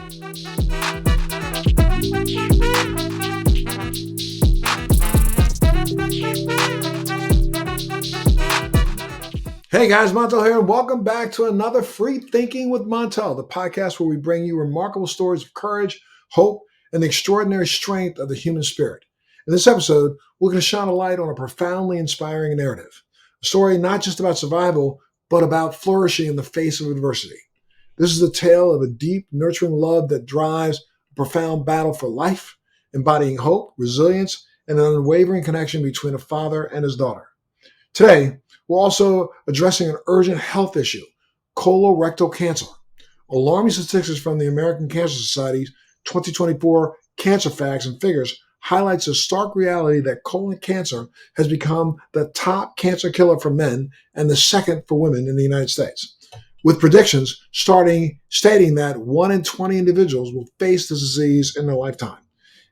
Hey guys, Montel here, and welcome back to another Free Thinking with Montel, the podcast where we bring you remarkable stories of courage, hope, and the extraordinary strength of the human spirit. In this episode, we're going to shine a light on a profoundly inspiring narrative, a story not just about survival, but about flourishing in the face of adversity. This is the tale of a deep, nurturing love that drives a profound battle for life, embodying hope, resilience, and an unwavering connection between a father and his daughter. Today, we're also addressing an urgent health issue, colorectal cancer. Alarming statistics from the American Cancer Society's 2024 Cancer Facts and Figures highlights the stark reality that colon cancer has become the top cancer killer for men and the second for women in the United States, with predictions stating that 1 in 20 individuals will face the disease in their lifetime.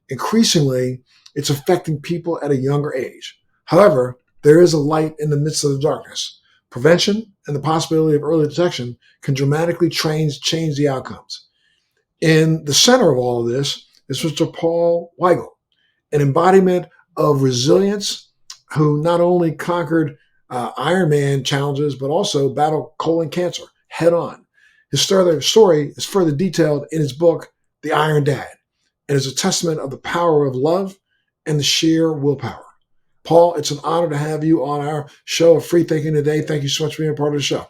Increasingly, it's affecting people at a younger age. However, there is a light in the midst of the darkness. Prevention and the possibility of early detection can dramatically change the outcomes. In the center of all of this is Mr. Paul Weigel, an embodiment of resilience who not only conquered Ironman challenges, but also battled colon cancer head on. His story is further detailed in his book, The Iron Dad, and is a testament of the power of love and the sheer willpower. Paul, it's an honor to have you on our show of Free Thinking today. Thank you so much for being a part of the show.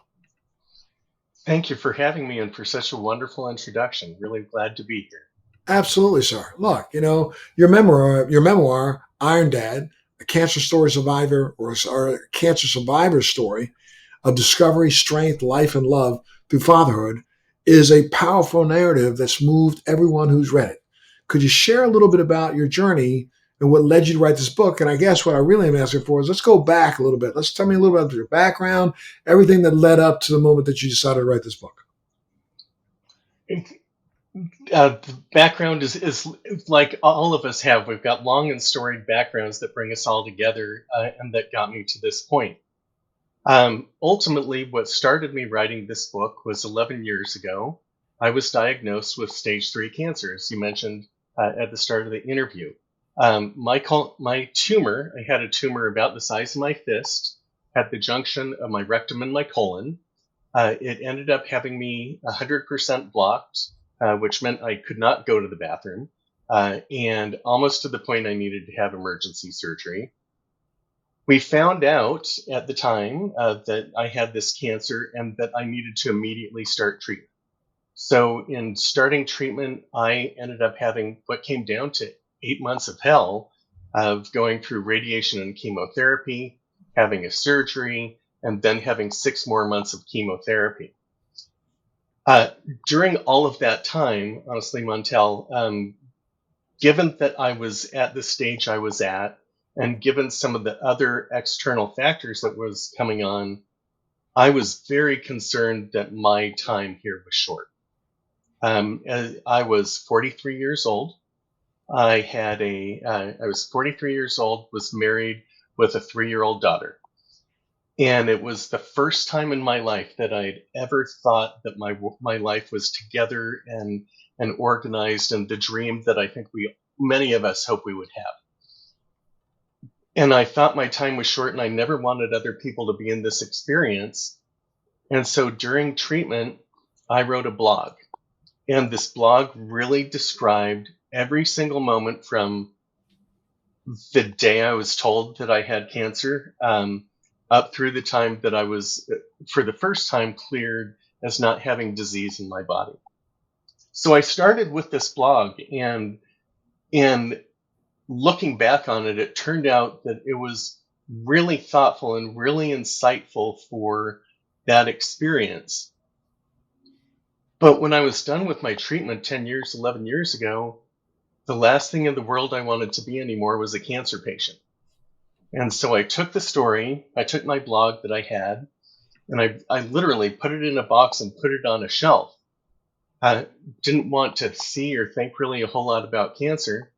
Thank you for having me and for such a wonderful introduction. Really glad to be here. Absolutely, sir. Look, your memoir, Iron Dad, a cancer story survivor or a cancer survivor story of discovery, strength, life, and love through fatherhood is a powerful narrative that's moved everyone who's read it. Could you share a little bit about your journey and what led you to write this book? And I guess what I really am asking for is let's go back a little bit. Let's tell me a little bit about your background, everything that led up to the moment that you decided to write this book. The background is like all of us have. We've got long and storied backgrounds that bring us all together and that got me to this point. Ultimately, what started me writing this book was 11 years ago. I was diagnosed with stage 3 cancer, as you mentioned at the start of the interview. My tumor, I had a tumor about the size of my fist at the junction of my rectum and my colon. It ended up having me 100% blocked, which meant I could not go to the bathroom, and almost to the point I needed to have emergency surgery. We found out at the time that I had this cancer and that I needed to immediately start treatment. So in starting treatment, I ended up having what came down to 8 months of hell of going through radiation and chemotherapy, having a surgery, and then having 6 more months of chemotherapy. During all of that time, honestly, Montel, given that I was at the stage I was at, and given some of the other external factors that was coming on, I was very concerned that my time here was short. I was 43 years old. I was 43 years old, was married with a 3-year-old daughter. And it was the first time in my life that I'd ever thought that my life was together and organized, and the dream that I think many of us hope we would have. And I thought my time was short, and I never wanted other people to be in this experience. And so during treatment, I wrote a blog. And this blog really described every single moment from the day I was told that I had cancer up through the time that I was, for the first time, cleared as not having disease in my body. So I started with this blog, and looking back on it, it turned out that it was really thoughtful and really insightful for that experience. But when I was done with my treatment 11 years ago, the last thing in the world I wanted to be anymore was a cancer patient. And so I took the story, I took my blog that I had, and I literally put it in a box and put it on a shelf. I didn't want to see or think really a whole lot about cancer.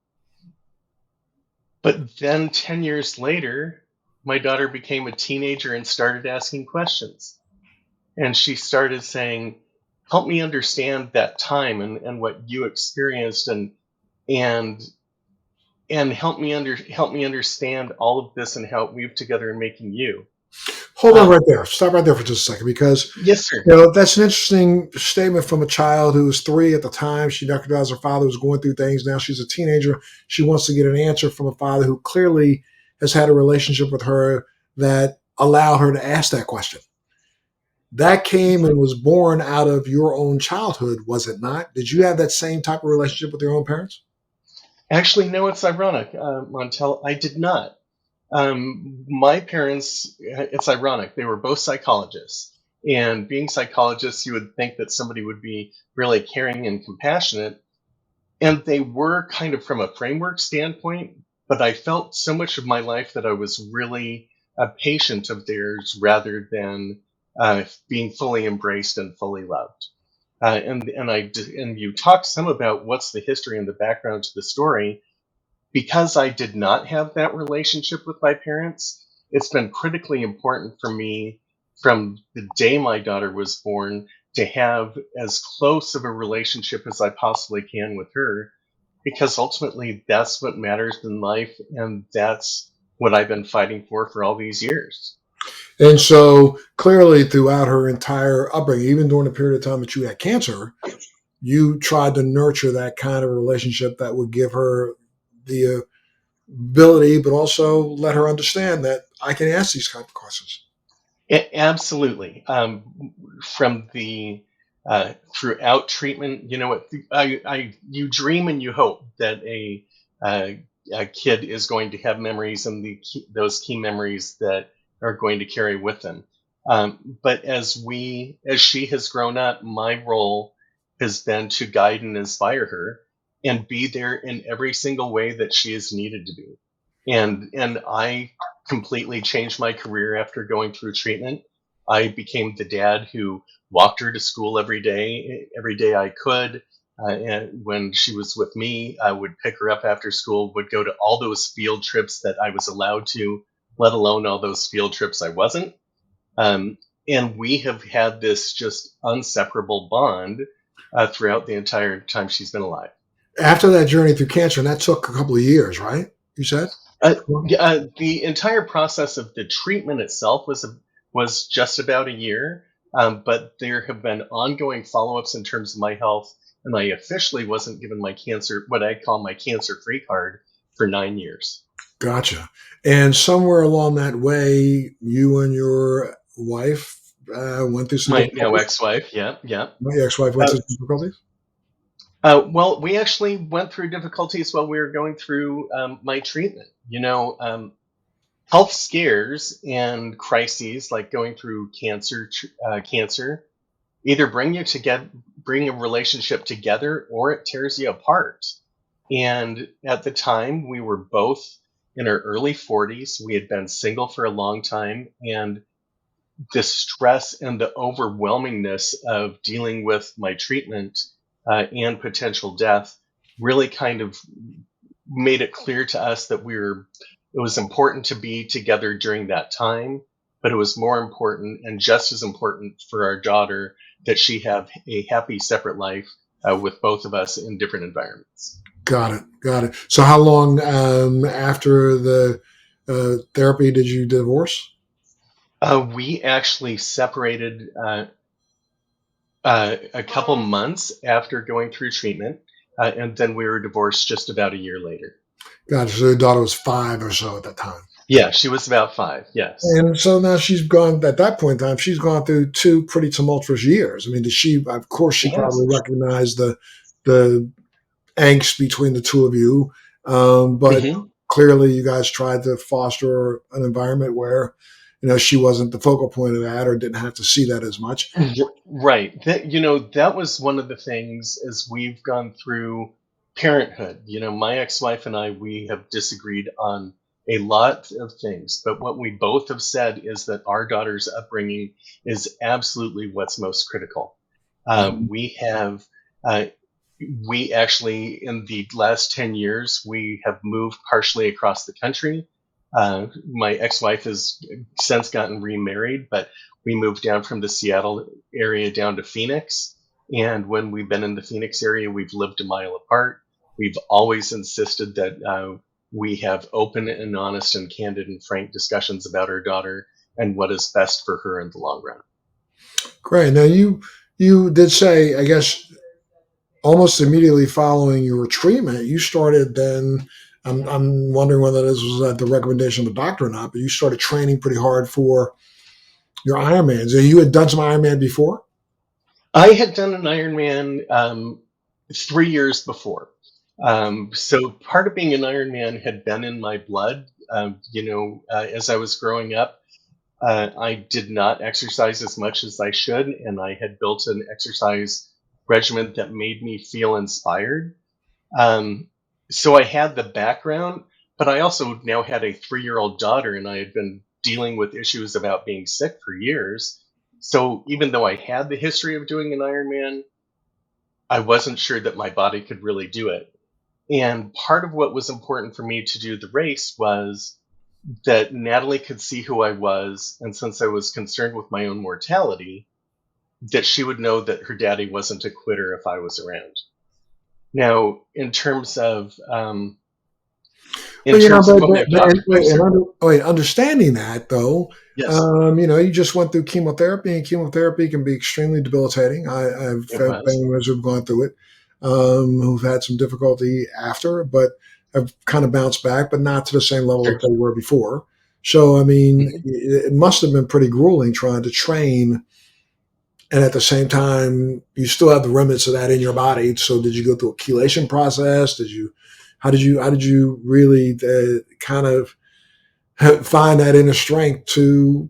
But then 10 years later, my daughter became a teenager and started asking questions. And she started saying, help me understand that time and what you experienced, and help me understand all of this and how it weaved together in making you. Hold on Um, right there. Stop right there for just a second, because yes, sir. that's an interesting statement from a child who was 3 at the time. She recognized her father was going through things. Now she's a teenager. She wants to get an answer from a father who clearly has had a relationship with her that allowed her to ask that question. That came and was born out of your own childhood, was it not? Did you have that same type of relationship with your own parents? Actually, no, it's ironic, Montel. I did not. My parents, it's ironic, they were both psychologists. And being psychologists, you would think that somebody would be really caring and compassionate. And they were kind of from a framework standpoint, but I felt so much of my life that I was really a patient of theirs rather than being fully embraced and fully loved. And you talked some about what's the history and the background to the story. Because I did not have that relationship with my parents, it's been critically important for me from the day my daughter was born to have as close of a relationship as I possibly can with her, because ultimately that's what matters in life, and that's what I've been fighting for all these years. And so clearly, throughout her entire upbringing, even during the period of time that you had cancer, you tried to nurture that kind of relationship that would give her the ability, but also let her understand that I can ask these kind of questions. Absolutely. From the throughout treatment, you know what? You dream and you hope that uh, a kid is going to have memories, and those key memories that are going to carry with them. But as she has grown up, my role has been to guide and inspire her, and be there in every single way that she is needed to be. And I completely changed my career after going through treatment. I became the dad who walked her to school every day I could. And when she was with me, I would pick her up after school, would go to all those field trips that I was allowed to, let alone all those field trips I wasn't. Um, and we have had this just inseparable bond throughout the entire time she's been alive. After that journey through cancer, and that took a couple of years, right? You said? Yeah, the entire process of the treatment itself was just about a year, but there have been ongoing follow-ups in terms of my health, and I officially wasn't given my cancer, what I call my cancer-free card, for 9 years. Gotcha. And somewhere along that way, you and your wife went through some My now difficulties. ex-wife, yeah, yeah. My ex-wife went Uh, through some difficulties. well, we actually went through difficulties while we were going through my treatment. Health scares and crises like going through cancer either bring a relationship together, or it tears you apart. And at the time, we were both in our early 40s. We had been single for a long time, and the stress and the overwhelmingness of dealing with my treatment and potential death really kind of made it clear to us that it was important to be together during that time, but it was more important and just as important for our daughter that she have a happy separate life with both of us in different environments. Got it. Got it. So, how long after the therapy did you divorce? We actually separated a couple months after going through treatment, and then we were divorced just about a year later. Gotcha. So, your daughter was 5 or so at that time. Yeah, she was about 5. Yes. And so now she's gone, at that point in time, she's gone through 2 pretty tumultuous years. I mean, of course, she She probably has. recognized the angst between the two of you. But Mhm. clearly, you guys tried to foster an environment where, she wasn't the focal point of that, or didn't have to see that as much. Right. That was one of the things as we've gone through parenthood. My ex-wife and I, we have disagreed on a lot of things, but what we both have said is that our daughter's upbringing is absolutely what's most critical. Mhm. Uh, we actually, in the last 10 years, we have moved partially across the country. My ex-wife has since gotten remarried, but we moved down from the Seattle area down to Phoenix. And when we've been in the Phoenix area, we've lived a mile apart. We've always insisted that we have open and honest and candid and frank discussions about our daughter and what is best for her in the long run. Great. Now you did say, I guess, almost immediately following your treatment, you started then. I'm wondering whether this was at the recommendation of a doctor or not, but you started training pretty hard for your Ironmans. And you had done some Ironman before? I had done an Ironman 3 years before. So part of being an Ironman had been in my blood. As I was growing up, I did not exercise as much as I should, and I had built an exercise regimen that made me feel inspired. Um, so I had the background, but I also now had a 3-year-old daughter, and I had been dealing with issues about being sick for years. So even though I had the history of doing an Ironman, I wasn't sure that my body could really do it. And part of what was important for me to do the race was that Natalie could see who I was. And since I was concerned with my own mortality, that she would know that her daddy wasn't a quitter if I was around. Now, in terms of But what my doctor, I'm sorry. understanding that though, Yes, you just went through chemotherapy, and chemotherapy can be extremely debilitating. I've it had was. family members who've gone through it, who've had some difficulty after, but have kind of bounced back, but not to the same level that Sure. they were before. So, I mean, Mhm. it must have been pretty grueling trying to train, and at the same time, you still have the remnants of that in your body. So, did you go through a chelation process? How did you really kind of find that inner strength to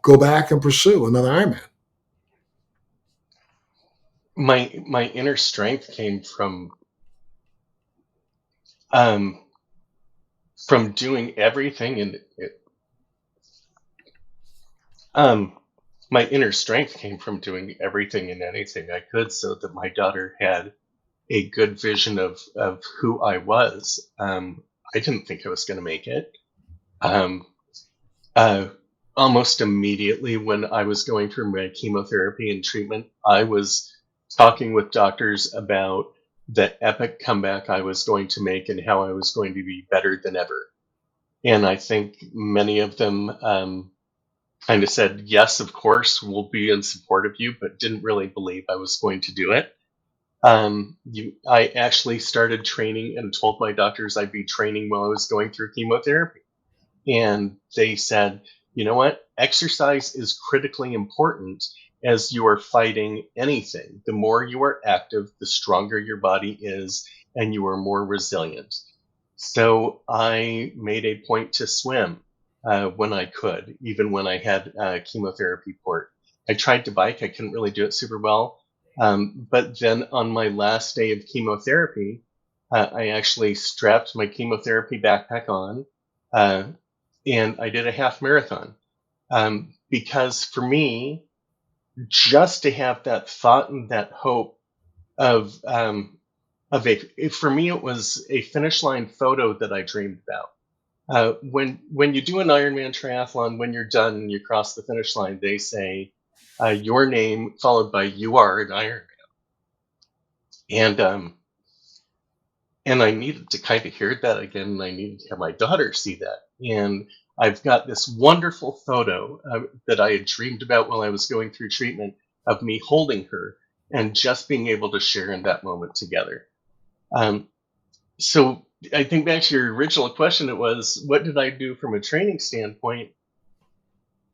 go back and pursue another Ironman? My inner strength came um, from doing everything, and um, my inner strength came from doing everything and anything I could so that my daughter had a good vision of who I was. I didn't think I was going to make it. Um, uh, Almost immediately when I was going through my chemotherapy and treatment, I was talking with doctors about the epic comeback I was going to make and how I was going to be better than ever. And I think many of them kind of said, yes, of course, we'll be in support of you, but didn't really believe I was going to do it. I actually started training and told my doctors I'd be training while I was going through chemotherapy. And they said, you know what? Exercise is critically important as you are fighting anything. The more you are active, the stronger your body is, and you are more resilient. So I made a point to swim when I could, even when I had chemotherapy port. I tried to bike. I couldn't really do it super well. But then on my last day of chemotherapy, I actually strapped my chemotherapy backpack on, uh, and I did a half marathon. Because for me, just to have that thought and that hope of for me, it was a finish line photo that I dreamed about. When you do an Ironman triathlon, when you're done and you cross the finish line, they say your name followed by you are an Ironman, and I needed to kind of hear that again, and I needed to have my daughter see that. And I've got this wonderful photo that I had dreamed about while I was going through treatment of me holding her and just being able to share in that moment together. Um, so I think back to your original question, it was, what did I do from a training standpoint?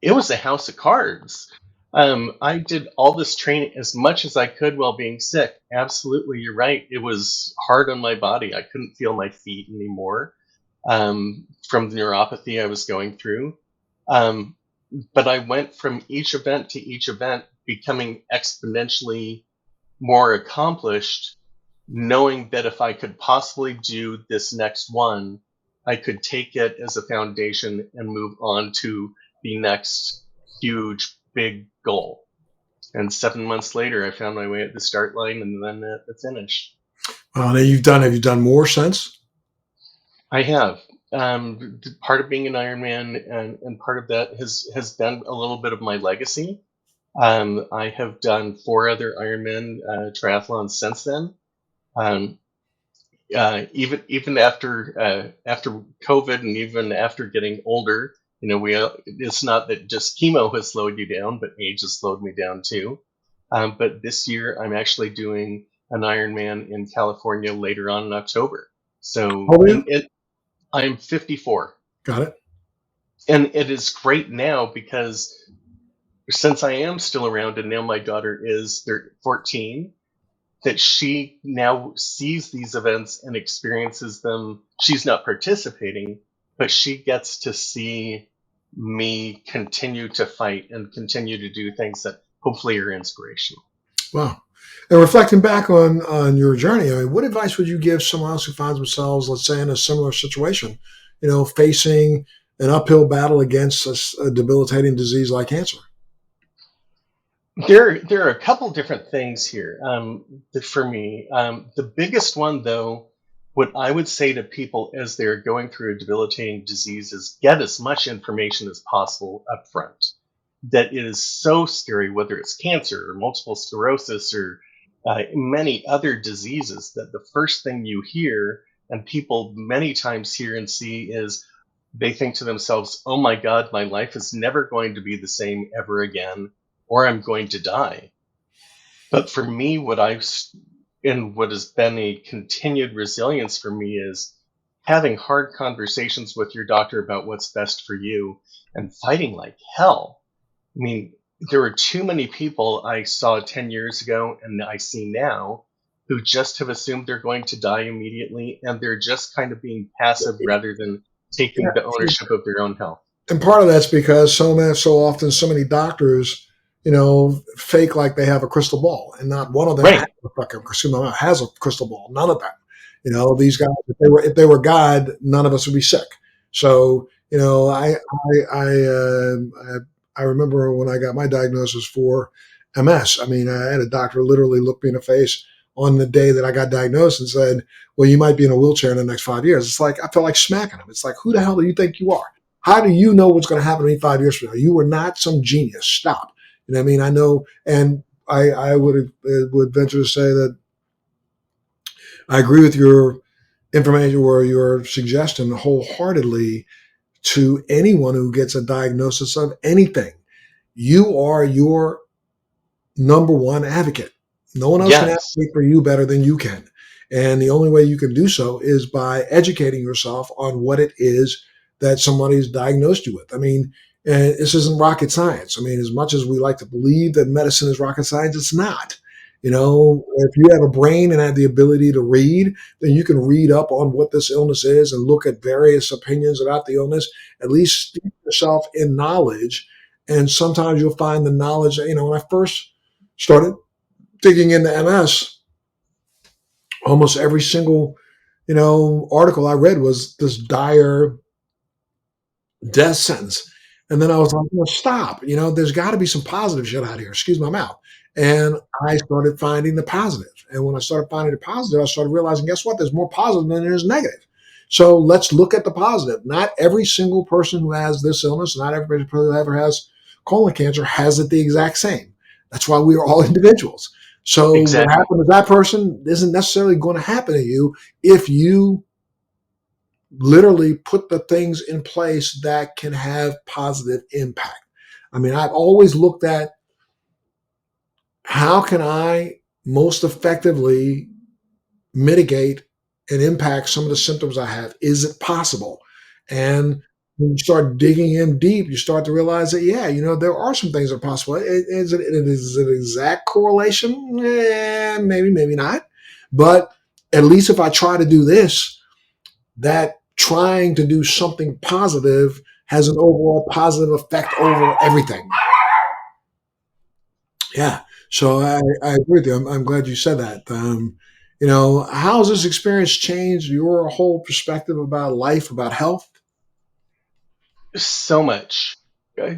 It was a house of cards. I did all this training as much as I could while being sick. Absolutely, you're right. It was hard on my body. I couldn't feel my feet anymore from the neuropathy I was going through. Um, but I went from each event to each event, becoming exponentially more accomplished, knowing that if I could possibly do this next one, I could take it as a foundation and move on to the next huge, big goal. And 7 months later, I found my way at the start line and then at the finish. Now have you done more since? I have. Part of being an Ironman and part of that has been a little bit of my legacy. I have done 4 other Ironman triathlons since then. Um, even after COVID and even after getting older, it's not that just chemo has slowed you down, but age has slowed me down too. But this year, I'm actually doing an Ironman in California later on in October. How So, old are you? and I'm 54, Got it. and it is great now because since I am still around, and now my daughter is 14, that she now sees these events and experiences them. She's not participating, but she gets to see me continue to fight and continue to do things that hopefully are inspirational. Wow. And reflecting back on your journey, I mean, what advice would you give someone else who finds themselves, let's say, in a similar situation, facing an uphill battle against a debilitating disease like cancer? There are a couple different things here for me. The biggest one, though, what I would say to people as they're going through a debilitating disease is get as much information as possible up front. That it is so scary, whether it's cancer or multiple sclerosis or many other diseases, that the first thing you hear and people many times hear and see is they think to themselves, oh my God, my life is never going to be the same ever again, or I'm going to die. But for me, and what has been a continued resilience for me is having hard conversations with your doctor about what's best for you and fighting like hell. I mean, there were too many people I saw 10 years ago and I see now who just have assumed they're going to die immediately, and they're just kind of being passive rather than taking the Yeah. ownership of their own health. And part of that's because so often so many doctors, fake like they have a crystal ball, and not one of them has Right. a fucking has a crystal ball. None of them. These guys, if they were God, none of us would be sick. So I remember when I got my diagnosis for MS. I mean, I had a doctor literally look me in the face on the day that I got diagnosed and said, "Well, you might be in a wheelchair in the next 5 years." It's like I felt like smacking him. It's like, who the hell do you think you are? How do you know what's going to happen to me 5 years from now? You were not some genius. Stop. You know what I mean? I know, and I would venture to say that I agree with your information or your suggestion wholeheartedly to anyone who gets a diagnosis of anything. You are your number one advocate. No one else can Yes. advocate for you better than you can. And the only way you can do so is by educating yourself on what it is that somebody's diagnosed you with. I mean, and this isn't rocket science. I mean, as much as we like to believe that medicine is rocket science, it's not. If you have a brain and have the ability to read, then you can read up on what this illness is and look at various opinions about the illness, at least steep yourself in knowledge. And sometimes you'll find the knowledge, when I first started digging into MS, almost every single, article I read was this dire death sentence. And then I was like, well, stop. There's got to be some positive shit out here. Excuse my mouth. And I started finding the positive. And when I started finding the positive, I started realizing, guess what? There's more positive than there is negative. So let's look at the positive. Not every single person who has this illness, not every person who ever has colon cancer has it the exact same. That's why we are all individuals. So what Exactly. happened to that person isn't necessarily going to happen to you if you literally put the things in place that can have positive impact. I mean, I've always looked at how can I most effectively mitigate and impact some of the symptoms I have? Is it possible? And when you start digging in deep, you start to realize that, yeah, there are some things that are possible. Is it an exact correlation? Maybe, maybe not. But at least if I try to do this, that trying to do something positive has an overall positive effect over everything. Yeah. So I agree with you. I'm glad you said that. How has this experience changed your whole perspective about life, about health? So much.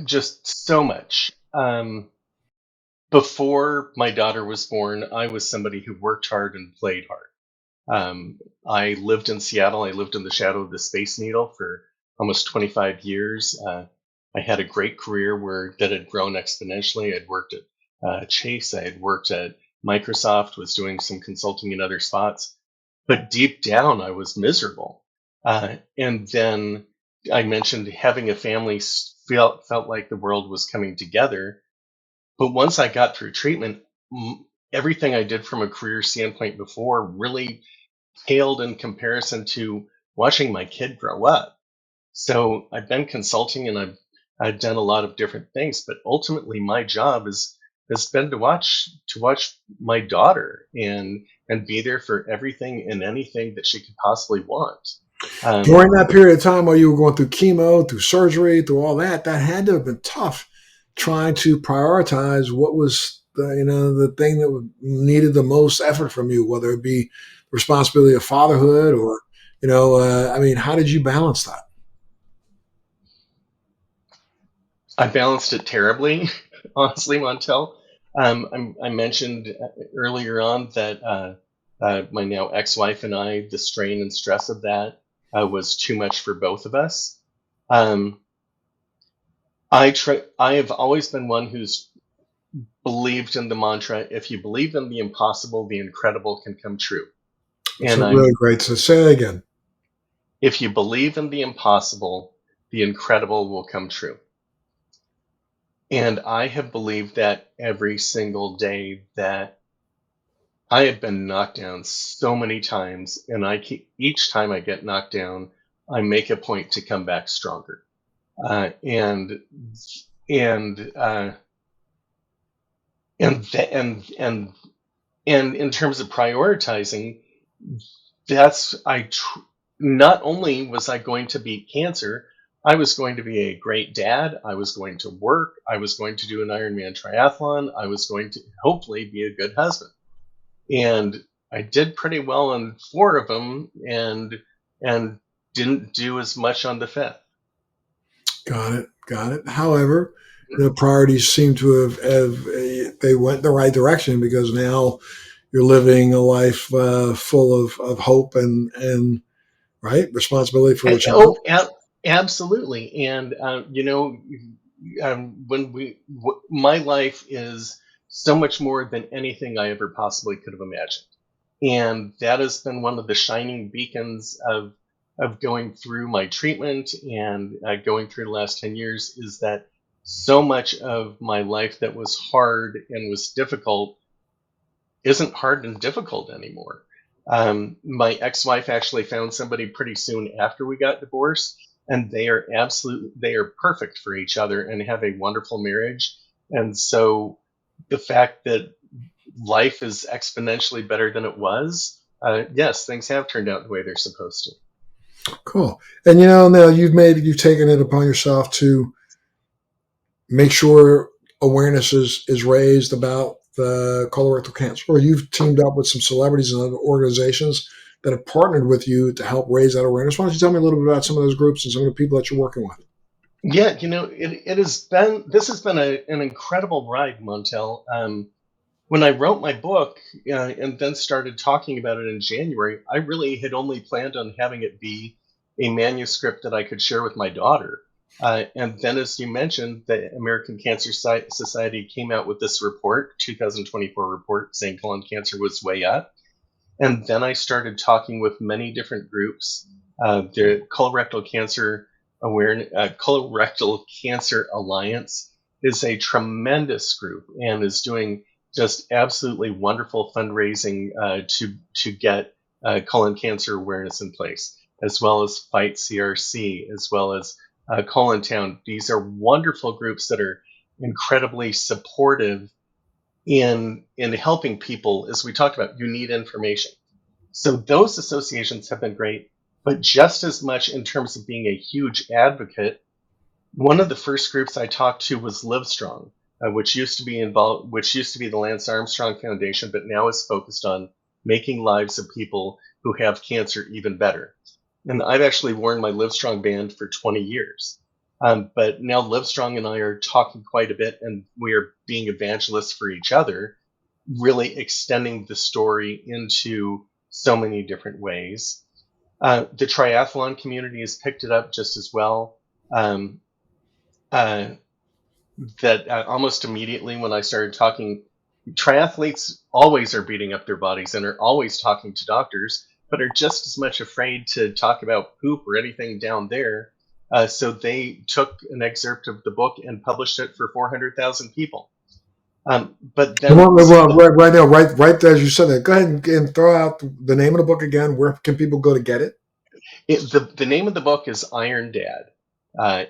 Just so much. Before my daughter was born, I was somebody who worked hard and played hard. I lived in Seattle. I lived in the shadow of the Space Needle for almost 25 years. I had a great career that had grown exponentially. I'd worked at Chase. I had worked at Microsoft, was doing some consulting in other spots. But deep down, I was miserable. And then I mentioned having a family felt like the world was coming together. But once I got through treatment, everything I did from a career standpoint before really paled in comparison to watching my kid grow up. So I've been consulting and I've done a lot of different things, but ultimately my job has been to watch my daughter and be there for everything and anything that she could possibly want. Um, During that period of time while you were going through chemo, through surgery, through all that, that had to have been tough trying to prioritize what was the thing that needed the most effort from you, whether it be responsibility of fatherhood or I mean, how did you balance that? I balanced it terribly, honestly, Montel. I mentioned earlier on that my now ex-wife and I, the strain and stress of that was too much for both of us. Um, I have always been one who's believed in the mantra: if you believe in the impossible, the incredible can come true. It's a And really great. So say that again. if you believe in the impossible, the incredible will come true. And I have believed that every single day that I have been knocked down so many times, and each time I get knocked down, I make a point to come back stronger. Uh, and and uh, and th- and in terms of prioritizing, that's not only was I going to beat cancer, I was going to be a great dad. I was going to work. I was going to do an Ironman triathlon. I was going to hopefully be a good husband. And I did pretty well on four of them, and didn't do as much on the fifth. Got it. Got it. However, the priorities seem to have they went the right direction because now you're living a life full of hope and right responsibility for the child. Oh, absolutely. And my life is so much more than anything I ever possibly could have imagined, and that has been one of the shining beacons of going through my treatment and going through the last 10 years, is that so much of my life that was hard and was difficult isn't hard and difficult anymore. My ex-wife actually found somebody pretty soon after we got divorced, and they are perfect for each other and have a wonderful marriage. And so the fact that life is exponentially better than it was, yes, things have turned out the way they're supposed to. Cool. And now you've taken it upon yourself to make sure awareness is raised about the colorectal cancer, or you've teamed up with some celebrities and other organizations that have partnered with you to help raise that awareness. Why don't you tell me a little bit about some of those groups and some of the people that you're working with? Yeah, it has been this has been an incredible ride, Montel. When I wrote my book and then started talking about it in January, I really had only planned on having it be a manuscript that I could share with my daughter. And then, as you mentioned, the American Cancer Society came out with this report, 2024 report, saying colon cancer was way up. And then I started talking with many different groups. The Colorectal Cancer Alliance is a tremendous group and is doing just absolutely wonderful fundraising to get colon cancer awareness in place, as well as Fight CRC, as well as Colon Town. These are wonderful groups that are incredibly supportive in helping people. As we talked about, you need information. So those associations have been great, but just as much in terms of being a huge advocate, one of the first groups I talked to was Livestrong, which used to be the Lance Armstrong Foundation, but now is focused on making lives of people who have cancer even better. And I've actually worn my Livestrong band for 20 years. But now Livestrong and I are talking quite a bit, and we are being evangelists for each other, really extending the story into so many different ways. The triathlon community has picked it up just as well. Um, uh, that almost immediately when I started talking, triathletes always are beating up their bodies and are always talking to doctors, but are just as much afraid to talk about poop or anything down there. So they took an excerpt of the book and published it for 400,000 people. But then some of the Right now, right as you said that, go ahead and throw out the name of the book again. Where can people go to get it? the name of the book is Iron Dad,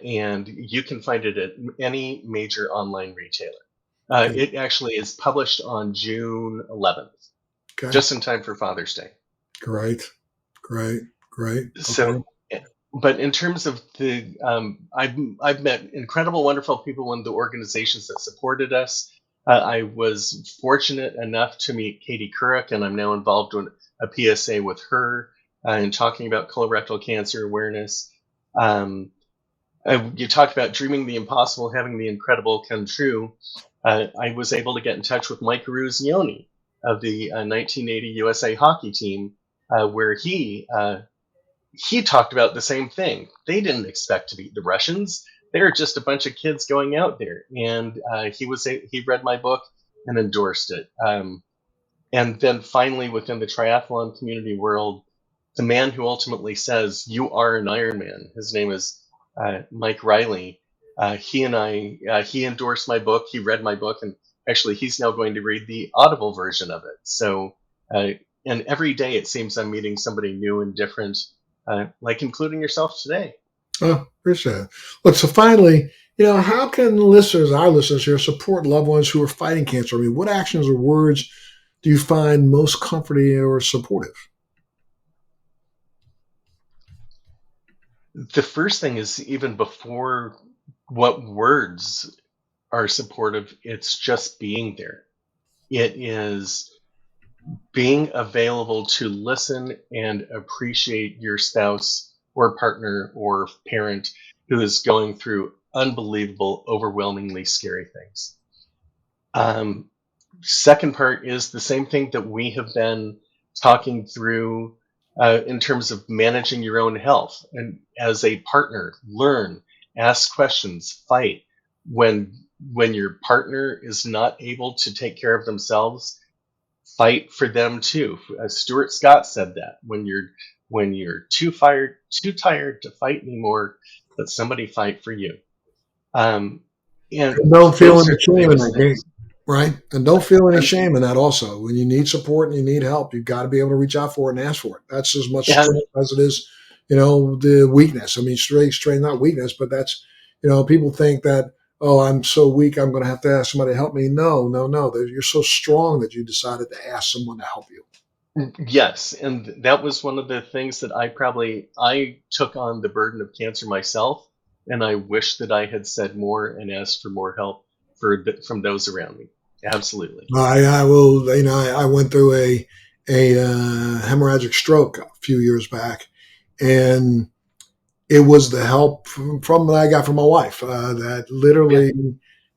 and you can find it at any major online retailer. Okay. It actually is published on June 11th, Okay. just in time for Father's Day. Great. Great. Great. Okay. So, but in terms of the, I've met incredible, wonderful people in the organizations that supported us. I was fortunate enough to meet Katie Couric, and I'm now involved in a PSA with her and talking about colorectal cancer awareness. You talk about dreaming the impossible, having the incredible come true. I was able to get in touch with Mike Eruzione of the 1980 USA hockey team, where he talked about the same thing. They didn't expect to beat the Russians. They were just a bunch of kids going out there, and he read my book and endorsed it. And then finally, within the triathlon community world, the man who ultimately says you are an Ironman. His name is Mike Riley. He endorsed my book. He read my book, and actually, he's now going to read the Audible version of it. So, and every day it seems I'm meeting somebody new and different, like including yourself today. Oh, appreciate it. Look, so finally, how can our listeners here, support loved ones who are fighting cancer? I mean, what actions or words do you find most comforting or supportive? The first thing is even before what words are supportive, it's just being there. It is being available to listen and appreciate your spouse or partner or parent who is going through unbelievable, overwhelmingly scary things. Second part is the same thing that we have been talking through in terms of managing your own health. And as a partner, learn, ask questions, fight. When your partner is not able to take care of themselves, fight for them too. As Stuart Scott said that when you're too tired to fight anymore, let somebody fight for you. Um, and And don't feel those any are the shame in biggest that game, things. right? And don't feel any shame in that also. When you need support and you need help, you've got to be able to reach out for it and ask for it. That's as much Yeah, strength as it is, the weakness. I mean, strength, not weakness, but that's, people think that, oh, I'm so weak, I'm going to have to ask somebody to help me. No, no, no. You're so strong that you decided to ask someone to help you. yes, and that was one of the things that I took on the burden of cancer myself, and I wish that I had said more and asked for more help from those around me. Absolutely. I will, I went through a hemorrhagic stroke a few years back, and it was the help from that I got from my wife. That Yeah. literally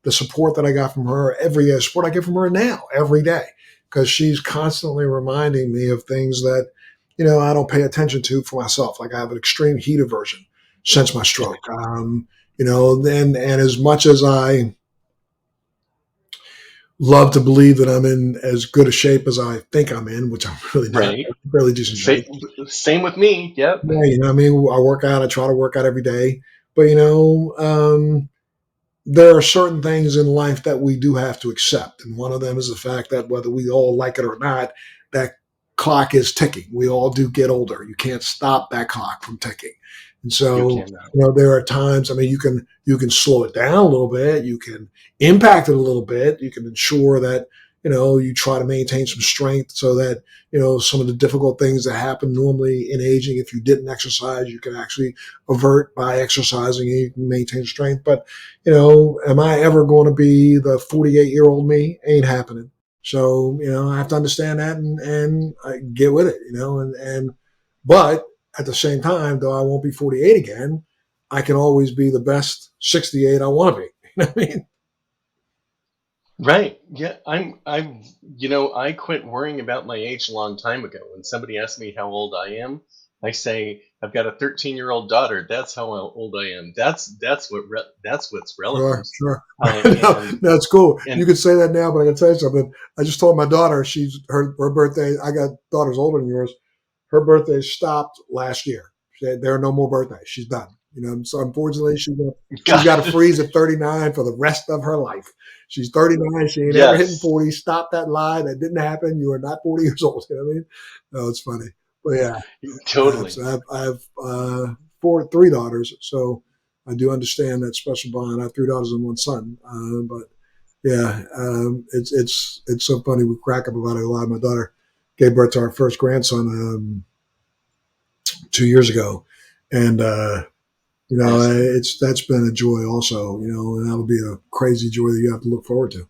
the support that I got from her every day, support I get from her now every day, because she's constantly reminding me of things that I don't pay attention to for myself. Like I have an extreme heat aversion since my stroke. And as much as I love to believe that I'm in as good a shape as I think I'm in, which I'm really not, Right. fairly decent shape. Same with me. Yep. Yeah, I mean, I work out, I try to work out every day, but there are certain things in life that we do have to accept. And one of them is the fact that whether we all like it or not, that clock is ticking. We all do get older. You can't stop that clock from ticking. And You so, cannot. there are times, I mean, you can slow it down a little bit, you can impact it a little bit, you can ensure that, you try to maintain some strength so that, some of the difficult things that happen normally in aging, if you didn't exercise, you can actually avert by exercising and you can maintain strength. But am I ever going to be the 48-year-old me? Ain't happening. So, I have to understand that and I get with it, but at the same time, though I won't be 48 again, I can always be the best 68 I want to be. You know what I mean? Right. Yeah. I quit worrying about my age a long time ago. When somebody asks me how old I am, I say I've got a 13-year-old daughter. That's how old I am. That's what's Sure, relevant. sure. No, And that's cool. You and can say that now, but I can tell you something. I just told my daughter her birthday. I got daughters older than yours. Her birthday stopped last year. There are no more birthdays. She's done. So unfortunately, she's God, got to freeze at 39 for the rest of her life. She's 39. She ain't ever hitting yes, 40. Stop that lie. That didn't happen. You are not 40 years old. You know what I mean? No, it's funny. But yeah, totally. so I have three daughters, so I do understand that special bond. I have three daughters and one son, but yeah, it's so funny. We crack up about it a lot. My daughter gave birth to our first grandson 2 years ago, and Awesome. that's been a joy also. And that'll be a crazy joy that you have to look forward to.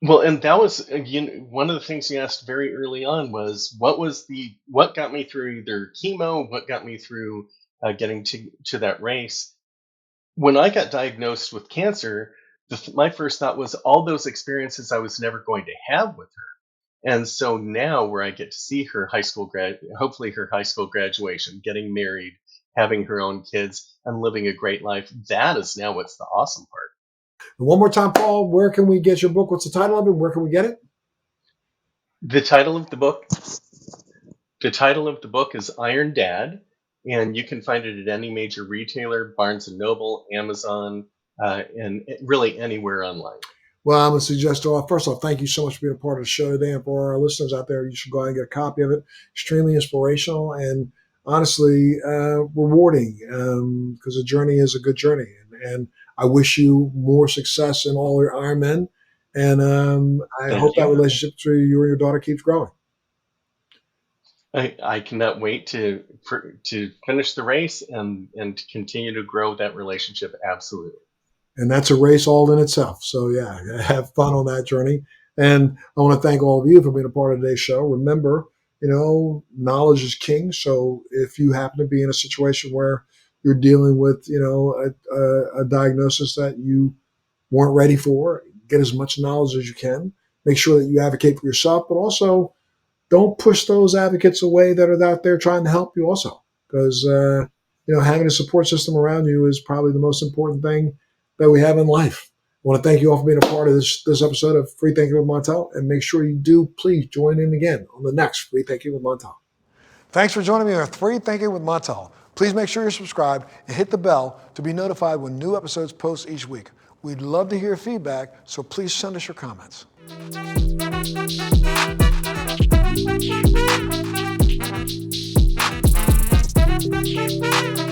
Well, and that was again one of the things you asked very early on was what got me through either chemo, what got me through getting to that race. When I got diagnosed with cancer, my first thought was all those experiences I was never going to have with her. And so now, where I get to see her hopefully her high school graduation, getting married, having her own kids, and living a great life, that is now what's the awesome part. And one more time, Paul, where can we get your book? What's the title of it? Where can we get it? The title of the book The title of the book is Iron Dad, and you can find it at any major retailer, Barnes and Noble, Amazon, and really anywhere online. Well, I'm going to suggest, first off, thank you so much for being a part of the show today. And for our listeners out there, you should go out and get a copy of it. Extremely inspirational and honestly rewarding because the journey is a good journey. And I wish you more success in all your Ironmen. And I Thank hope that you. relationship between you and your daughter keeps growing. I cannot wait to finish the race and to continue to grow that relationship. Absolutely. And that's a race all in itself. So yeah, have fun on that journey. And I want to thank all of you for being a part of today's show. Remember, knowledge is king. So if you happen to be in a situation where you're dealing with, a diagnosis that you weren't ready for, get as much knowledge as you can. Make sure that you advocate for yourself, but also don't push those advocates away that are out there trying to help you also, because having a support system around you is probably the most important thing that we have in life. I want to thank you all for being a part of this episode of Free Thinking with Montel, and make sure you do please join in again on the next Free Thinking with Montel. Thanks for joining me on Free Thinking with Montel. Please make sure you're subscribed and hit the bell to be notified when new episodes post each week. We'd love to hear feedback, so please send us your comments. Thank you.